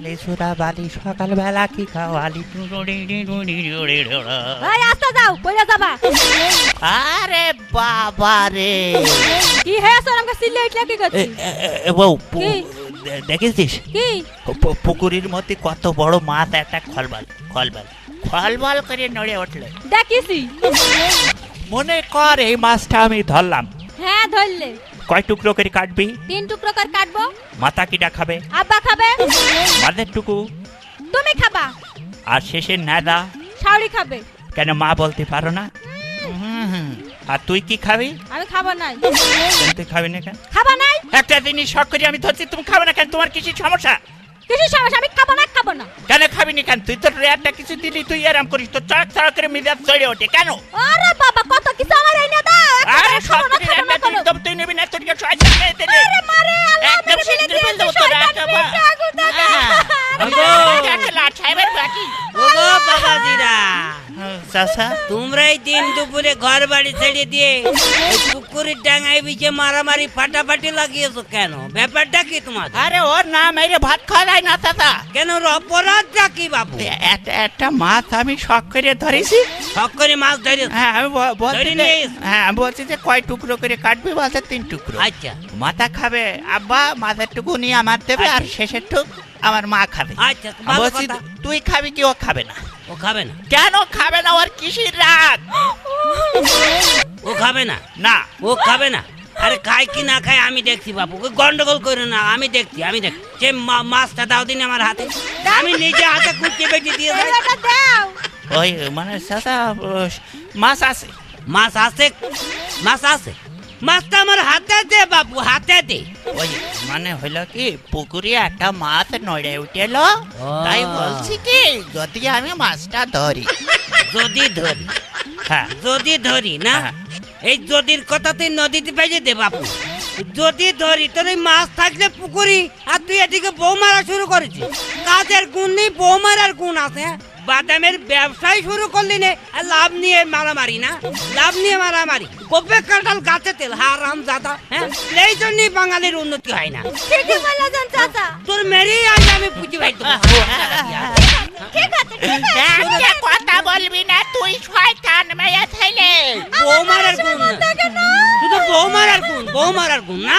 লেসুরা বালি সকালবেলা কি খাওয়ালি? এই আস্তে যাও, কইরা যাবা। আরে বাবা রে, কি হয়েছে আমাকে সিলে ইটলা কি করছিস? বউ কি? দেখেছিস কি? পুকুরের মধ্যে কত বড় মাছ, একটা খলবাল খলবাল খলবাল করে নড়ে উঠলো। দেখিছি। মনে কর এই মাছটা আমি ধরলাম। হ্যাঁ ধরলে। কয় টুকরো করে কাটবি? 3 টুকরো করে কাটবো। মাথা কিটা খাবে? আব্বা খাবে। মাঝের টুকু? তুমি খাবা। আর শেষের নাদা? শাওরি খাবে। কেন মা বলতে পারো না? আর তুই কি খাবি? আমি খাবো নাই। কেন তুই খাবি না কেন? খাবা নাই? একটা জিনিস শখ করে আমি ধরছি, তুমি খাবে না কেন? তোমার কিছু সমস্যা? কিছু সমস্যা? আমি খাবো না, খাবো না। কেন খাবি না কেন? তুই তো রেয়ারটা কিছু দিলি, তুই আরাম করিস, তো চড়ক চড়ক করে মিজাজ চড়ে ওঠে কেন? আরে বাবা, কত কিছু আমার এনে দাও। আরে সব একদম তুই নেবি না, তোর কাছে আইসা খেয়ে দিলে আরে মারে আল্লাহ, একদম মেরে সিদ্ধ ফেলে ফেল দেবো দিয়েছে, তোর শয়তান একেবারে। পেটে আগুন দাদা। সাহেবের বাকি ওগো বাবাজিরা, চাচা, তোমরা এই দিন দুপুরে ঘর বাড়ি ছেড়ে দিয়ে এই পুকুরের ডাঙায় বিচে মারামারি ফাটাফাটি লাগিয়েছো কেন? ব্যাপারটা কি তোমার? আরে ওর নাম মেরে ভাত খাওয়া যায় না চাচা। কেন, ওর অপরাধটা কি বাবু? একটা মাছ আমি শখ করে ধরেছি। শখ করে মাছ ধরে? হ্যাঁ আমি বলছি ধরে যে, নিস? হ্যাঁ আমি বলছি যে কয় টুকরো করে কাটবি? বলছে 3 টুকরো। আচ্ছা মাথা খাবে আব্বা, মাথার টুকু নিয়ে আমার দেবে, আর শেষের টুক আমার মা খাবে। আচ্ছা, আমি ভালো বলছি কথা। তুই খাবি কি? ও খাবে না। ও খাবে না? কেন খাবে না? ওর কিসের রাগ? ও খাবে না? না ও খাবে না? আরে খায় কি না খায় আমি দেখছি বাবু, ওই গন্ডগোল করে না, আমি দেখছি। সে মাছটা দাও দিন আমার হাতে, আমি নিজে হাতে কুচিয়ে বেটে দিয়ে যাই। এটা দাও। ওই মানে চাচা মাছ আছে। মাছ আছে? মাছ আছে? মাছটা আমার হাতে দে বাবু, হাতে দে। ওই মানে হইলো কি, পুকুরে একটা মাছ নড়ে উঠেল, তাই বলছি কি যদি আমি মাছটা ধরি। যদি ধরি? হ্যাঁ যদি ধরি না, হ্যাঁ। এই যদির কথাতে নদীতে বেজে দে বাপু। যদি ধরি তোর এই মাছ থাকলে পুকুরি, আর তুই এদিকে বউ মারা শুরু করেছিস। কাজের গুণ নেই, বউ মারার গুণ আছে। বাদামের ব্যবসায় শুরু করলি নে, আর লাভ নিয়ে মারামারি না, লাভ নিয়ে মারামারি। গোপে কাঁঠাল গাছে তেল, হারাম জাদা। হ্যাঁ, এই জন্যই বাঙালির উন্নতি হয় না। ঠিকই বলেছেন চাচা। তোর মেরেই আজ আমি পুঁজি ভাই ঠিক আছে, ঠিক আছে। একটা কথা বলবি না তুই, শয়তান মেয়ে ছেলে। বউ মারার গুণ না, দেখে না। শুধু বউ মারার গুণ, বউ মারার গুণ না।